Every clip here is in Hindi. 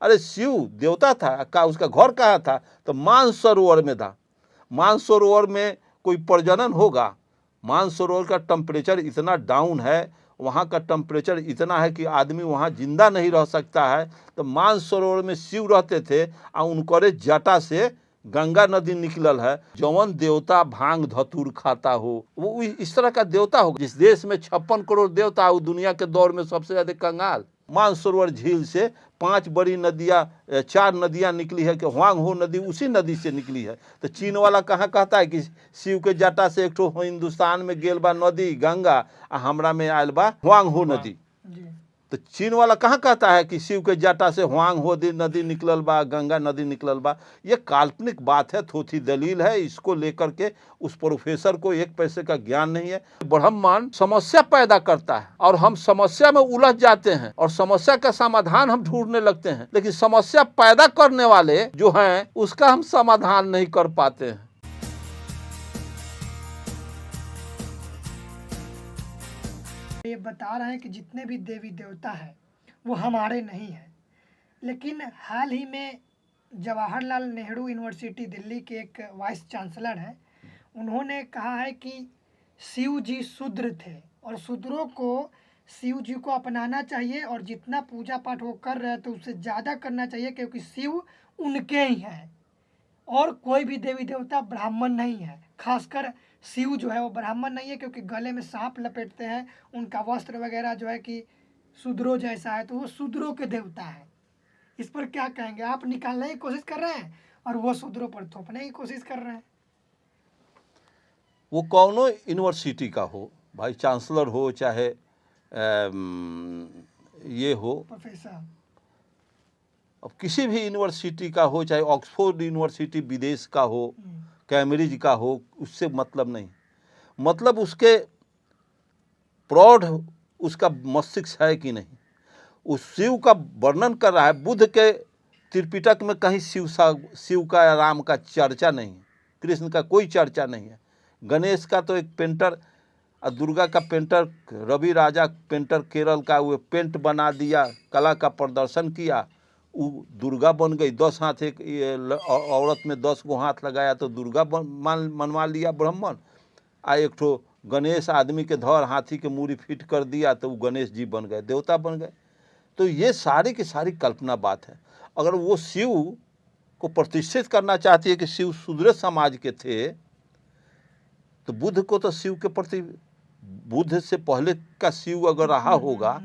अरे शिव देवता था का, उसका घर कहाँ था? तो मानसरोवर में था। मानसरोवर में कोई प्रजनन होगा? मानसरोवर का टेम्परेचर इतना डाउन है, वहाँ का टेम्परेचर इतना है कि आदमी वहाँ जिंदा नहीं रह सकता है। तो मानसरोवर में शिव रहते थे और उनकरे जटा से गंगा नदी निकलल है। जौन देवता भांग धतूर खाता हो वो इस तरह का देवता हो। जिस देश में 56 करोड़ देवता, वो दुनिया के दौर में सबसे ज्यादा कंगाल। मानसरोवर झील से 5 बड़ी नदियाँ, 4 नदियाँ निकली है कि हुआंग हो नदी उसी नदी से निकली है। तो चीन वाला कहाँ कहता है कि शिव के जटा से एक ठो हिंदुस्तान में गेल बा नदी गंगा, आ हमरा में आयल बा हुआंग हो नदी। तो चीन वाला कहाँ कहता है कि शिव के जटा से हुआंग हो नदी निकलल बा, गंगा नदी निकलल बा। ये काल्पनिक बात है, थोथी दलील है। इसको लेकर के उस प्रोफेसर को 1 पैसे का ज्ञान नहीं है। ब्रह्मांड समस्या पैदा करता है और हम समस्या में उलझ जाते हैं और समस्या का समाधान हम ढूंढने लगते हैं, लेकिन समस्या पैदा करने वाले जो हैं उसका हम समाधान नहीं कर पाते हैं। ये बता रहे हैं कि जितने भी देवी देवता हैं वो हमारे नहीं हैं, लेकिन हाल ही में जवाहरलाल नेहरू यूनिवर्सिटी दिल्ली के एक वाइस चांसलर हैं, उन्होंने कहा है कि शिव जी शूद्र थे और शूद्रों को शिव जी को अपनाना चाहिए और जितना पूजा पाठ वो कर रहे हैं तो उससे ज़्यादा करना चाहिए, क्योंकि शिव उनके ही हैं और कोई भी देवी देवता ब्राह्मण नहीं है। खासकर शिव जो है वो ब्राह्मण नहीं है, क्योंकि गले में सांप लपेटते हैं, उनका वस्त्र वगैरह जो है कि शूद्रों जैसा है, तो वो शूद्रों के देवता है। इस पर क्या कहेंगे? आप निकालने की कोशिश कर रहे हैं और वो शूद्रों पर थोपने की कोशिश कर रहे हैं। वो कौनो यूनिवर्सिटी का हो, भाई चांसलर हो चाहे ये हो, प्रोफेसर, अब किसी भी यूनिवर्सिटी का हो, चाहे ऑक्सफोर्ड यूनिवर्सिटी विदेश का हो, कैम्ब्रिज का हो, उससे मतलब नहीं। मतलब उसके प्रौढ़ उसका मस्तिष्क है कि नहीं। उस शिव का वर्णन कर रहा है। बुद्ध के त्रिपिटक में कहीं शिव का या राम का चर्चा नहीं है, कृष्ण का कोई चर्चा नहीं है। गणेश का तो एक पेंटर और दुर्गा का पेंटर, रवि राजा पेंटर केरल का, वो पेंट बना दिया, कला का प्रदर्शन किया, वो दुर्गा बन गई। 10 हाथ एक औरत में 10 गो हाथ लगाया तो दुर्गा मनवा लिया ब्राह्मण। आ एक ठो गणेश आदमी के धौर हाथी के मूरी फिट कर दिया तो वो गणेश जी बन गए, देवता बन गए। तो ये सारी की सारी कल्पना बात है। अगर वो शिव को प्रतिष्ठित करना चाहती है कि शिव शूद्र समाज के थे, तो बुद्ध को तो शिव के प्रति, बुद्ध से पहले का शिव अगर रहा होगा,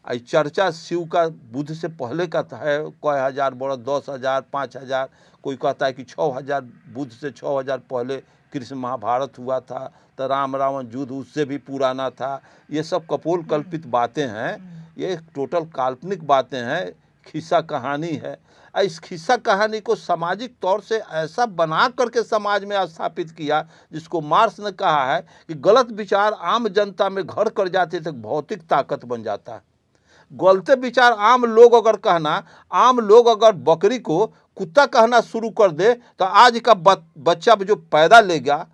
चर्चा शिव का बुद्ध से पहले का है, कई हजार बरस, 10,000, 5,000, कोई कहता है कि 6,000, बुद्ध से 6,000 पहले कृष्ण महाभारत हुआ था, तो राम रावण युद्ध उससे भी पुराना था। ये सब कपोल कल्पित बातें हैं, ये टोटल काल्पनिक बातें हैं, खिस्सा कहानी है। इस खिस्सा कहानी को सामाजिक तौर से ऐसा बना करके समाज में स्थापित किया, जिसको मार्क्स ने कहा है कि गलत विचार आम जनता में घर कर जाते तो भौतिक ताकत बन जाता है। गलत विचार आम लोग अगर बकरी को कुत्ता कहना शुरू कर दे, तो आज का बच्चा जो पैदा लेगा,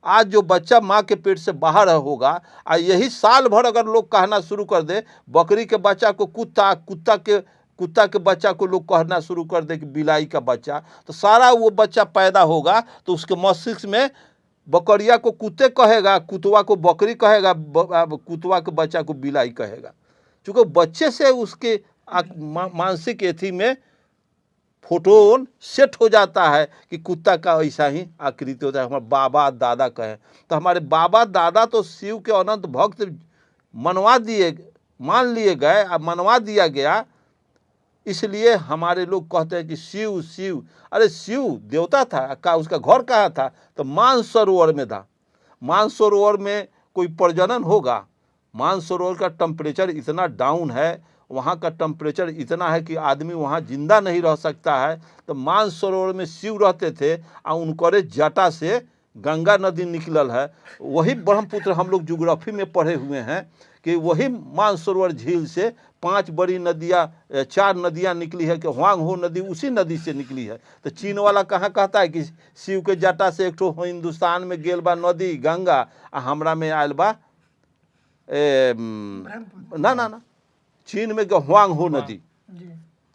आज जो बच्चा माँ के पेट से बाहर होगा, यही साल भर अगर लोग कहना शुरू कर दे, बकरी के बच्चा को कुत्ता के बच्चा को लोग कहना शुरू कर दे कि बिलाई का बच्चा, तो सारा वो बच्चा पैदा होगा तो उसके मस्तिष्क में बकरिया को कुत्ते कहेगा, कुतवा को बकरी कहेगा, कुतवा के बच्चा को बिलाई कहेगा। चूँकि बच्चे से उसके मानसिक एथी में फोटोन सेट हो जाता है कि कुत्ता का ऐसा ही आकृति होता है। हमारे बाबा दादा कहें तो हमारे बाबा दादा तो शिव के अनंत भक्त मान लिए गए, मनवा दिया गया। इसलिए हमारे लोग कहते हैं कि शिव शिव। अरे शिव देवता था का, उसका घर कहाँ था? तो मानसरोवर में था। मानसरोवर में कोई प्रजनन होगा? मानसरोवर का टेम्परेचर इतना डाउन है, वहाँ का टेम्परेचर इतना है कि आदमी वहाँ जिंदा नहीं रह सकता है। तो मानसरोवर में शिव रहते थे और उनकरे जटा से गंगा नदी निकलल है। वही ब्रह्मपुत्र हम लोग ज्योग्राफी में पढ़े हुए हैं कि वही मानसरोवर झील से 5 बड़ी नदियाँ, 4 नदियाँ निकली है कि हुआंग हो नदी उसी नदी से निकली है। तो चीन वाला कहाँ कहता है कि शिव के जटा से एक ठो हिंदुस्तान में गेल बा नदी गंगा, आ हमरा में आयल बा ना चीन में हुआंग हो नदी।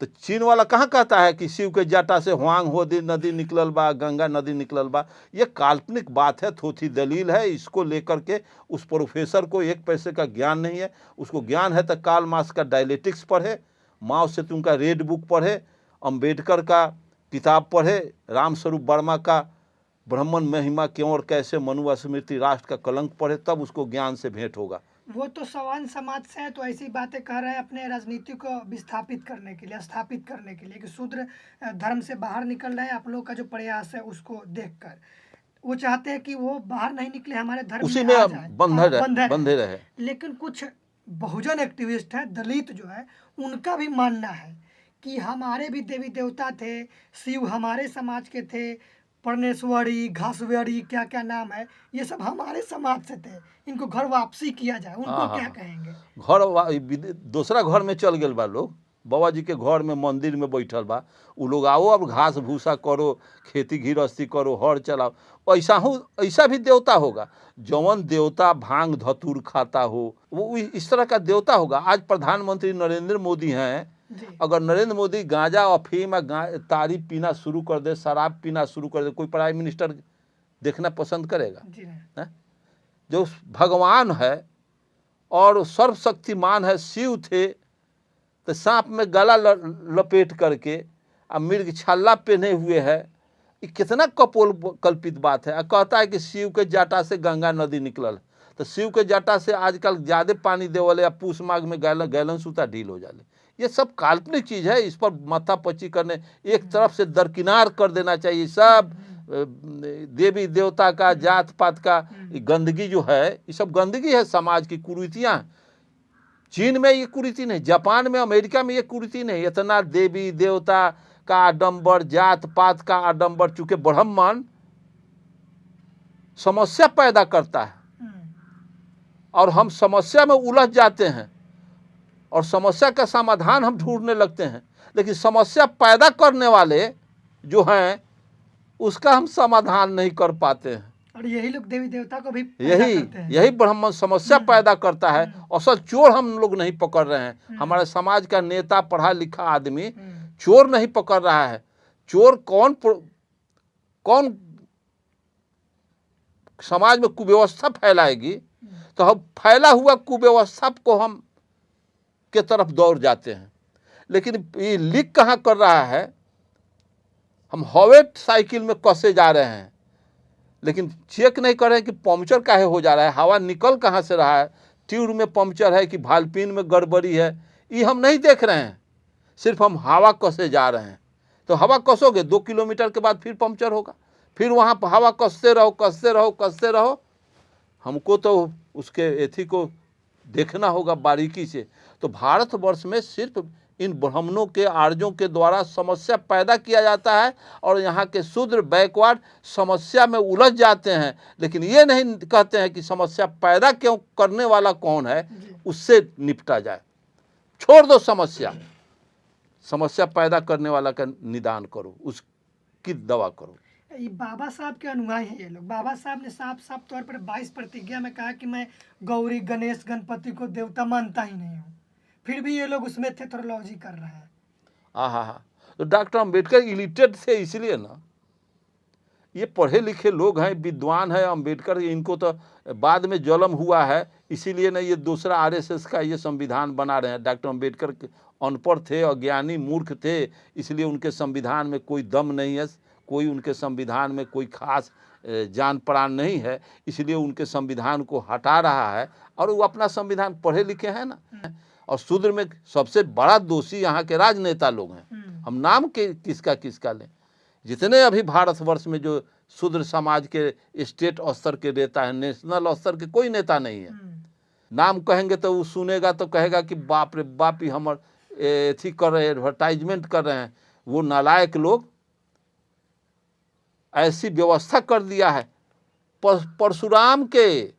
तो चीन वाला कहाँ कहता है कि शिव के जटा से हुआंग होदी नदी निकलल बा, गंगा नदी निकलल बा। ये काल्पनिक बात है, थोथी दलील है। इसको लेकर के उस प्रोफेसर को एक पैसे का ज्ञान नहीं है। उसको ज्ञान है तो कार्ल मार्क्स का डायलेक्टिक्स पढ़े, माओ सेतुंग का रेड बुक पढ़े, अंबेडकर का किताब पढ़े, रामस्वरूप वर्मा का ब्राह्मण महिमा क्यों और कैसे मनु स्मृति राष्ट्र का कलंक पढ़े, तब उसको ज्ञान से भेंट होगा। वो तो सवान समाज से है, तो ऐसी बातें कह रहे हैं अपने राजनीति को विस्थापित करने के लिए, स्थापित करने के लिए कि शूद्र धर्म से बाहर निकल रहे हैं। आप लोग का जो प्रयास है उसको देखकर वो चाहते हैं कि वो बाहर नहीं निकले, हमारे धर्म उसी में आ में जाए, बंधे रहे। लेकिन कुछ बहुजन एक्टिविस्ट है, दलित जो है, उनका भी मानना है कि हमारे भी देवी देवता थे, शिव हमारे समाज के थे, परमेश्वरी, घासवेरी, क्या क्या नाम है, ये सब हमारे समाज से थे, इनको घर वापसी किया जाए। उनको क्या कहेंगे? घर दूसरा घर में चल गए बा लोग, बाबा जी के घर में मंदिर में बैठल बा। उ लोग आओ अब घास भूसा करो, खेती गृहस्थी करो, हर चलाओ। ऐसा भी देवता होगा। जौन देवता भांग धतूर खाता हो वो इस तरह का देवता होगा। आज प्रधानमंत्री नरेंद्र मोदी हैं, अगर नरेंद्र मोदी गांजा अफीम तारी पीना शुरू कर दे, शराब पीना शुरू कर दे, कोई प्राइम मिनिस्टर देखना पसंद करेगा? है? जो भगवान है और सर्वशक्तिमान है, शिव थे तो सांप में गला लपेट करके अब मृग छाला पहने हुए है। ये कितना कपोल कल्पित बात है। कहता है कि शिव के जटा से गंगा नदी निकलल, तो शिव के जटा से आजकल ज़्यादा पानी देवले या पूस माघ में गैलन सूता ढील हो जाले। ये सब काल्पनिक चीज़ है, इस पर माथापच्ची करने एक तरफ से दरकिनार कर देना चाहिए। सब देवी देवता का, जात पात का गंदगी जो है, ये सब गंदगी है, समाज की कुरीतियाँ। चीन में ये कुरीति नहीं, जापान में, अमेरिका में ये कुरीति नहीं। इतना देवी देवता का आडंबर, जात पात का आडंबर, चूंकि ब्राह्मण समस्या पैदा करता है और हम समस्या में उलझ जाते हैं और समस्या का समाधान हम ढूंढने लगते हैं, लेकिन समस्या पैदा करने वाले जो हैं उसका हम समाधान नहीं कर पाते हैं। और यही लोग देवी देवता को भी करते हैं। यही ब्राह्मण समस्या पैदा करता है। असल चोर हम लोग नहीं पकड़ रहे हैं। हमारे समाज का नेता, पढ़ा लिखा आदमी चोर नहीं पकड़ रहा है। चोर कौन समाज में कुव्यवस्था फैलाएगी, तो हम फैला हुआ कुव्यवस्था को हम के तरफ दौड़ जाते हैं। लेकिन ये लीक कहाँ कर रहा है? हम हवे साइकिल में कसे जा रहे हैं, लेकिन चेक नहीं कर रहे हैं कि पंक्चर काहे हो जा रहा है, हवा निकल कहाँ से रहा है, ट्यूब में पंक्चर है कि भालपीन में गड़बड़ी है, ये हम नहीं देख रहे हैं। सिर्फ हम हवा कसे जा रहे हैं। तो हवा कसोगे 2 किलोमीटर के बाद फिर पंक्चर होगा, फिर वहाँ पर हवा कसते रहो कसते रहो कसते रहो। हमको तो उसके एथी को देखना होगा बारीकी से। तो भारतवर्ष में सिर्फ इन ब्राह्मणों के, आर्यों के द्वारा समस्या पैदा किया जाता है और यहाँ के शूद्र बैकवर्ड समस्या में उलझ जाते हैं, लेकिन ये नहीं कहते हैं कि समस्या पैदा क्यों करने वाला कौन है, उससे निपटा जाए। छोड़ दो समस्या पैदा करने वाला का निदान करो, उसकी दवा करो। ये बाबा साहब के अनुयायी हैं ये लोग। बाबा साहब ने साफ साफ तौर पर 22 प्रतिज्ञा में कहा कि मैं गौरी, गणेश, गणपति को देवता मानता ही नहीं हूँ, फिर भी ये लोग उसमें थेथोलॉजी कर रहे हैं। हाँ, तो डॉक्टर अम्बेडकर इलिटरेट थे, इसलिए ना, ये पढ़े लिखे लोग हैं, विद्वान है। अम्बेडकर इनको तो बाद में जन्म हुआ है, इसीलिए ना ये दूसरा आरएसएस का ये संविधान बना रहे हैं। डॉक्टर अम्बेडकर अनपढ़ थे, अज्ञानी, मूर्ख थे, इसलिए उनके संविधान में कोई दम नहीं है, कोई उनके संविधान में कोई खास जान प्राण नहीं है, इसलिए उनके संविधान को हटा रहा है। और वो अपना संविधान पढ़े लिखे हैं ना। और शूद्र में सबसे बड़ा दोषी यहाँ के राजनेता लोग हैं। हम नाम के किसका लें? जितने अभी भारतवर्ष में जो शूद्र समाज के स्टेट स्तर के नेता है, नेशनल स्तर के कोई नेता नहीं है। नाम कहेंगे तो वो सुनेगा तो कहेगा कि बाप रे बाप, ही हम एथी कर रहे हैं, एडवर्टाइजमेंट कर रहे हैं। वो नालायक लोग ऐसी व्यवस्था कर दिया है। परशुराम के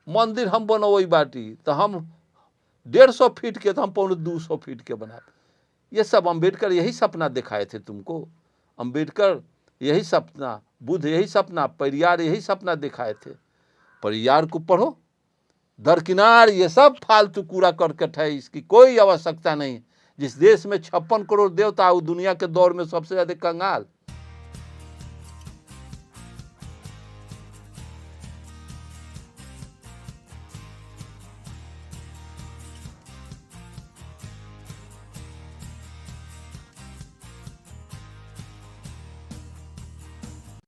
मंदिर हम बनोई बाटी तो हम 150 फीट के, तो हम 250 फीट के बनाते। ये सब अम्बेडकर यही सपना दिखाए थे तुमको। अम्बेडकर यही सपना, बुद्ध यही सपना, परियार यही सपना दिखाए थे। परियार को पढ़ो, दरकिनार ये सब फालतू कूड़ा करकट है, इसकी कोई आवश्यकता नहीं। जिस देश में 56 करोड़ देवता, वो दुनिया के दौर में सबसे ज़्यादा कंगाल।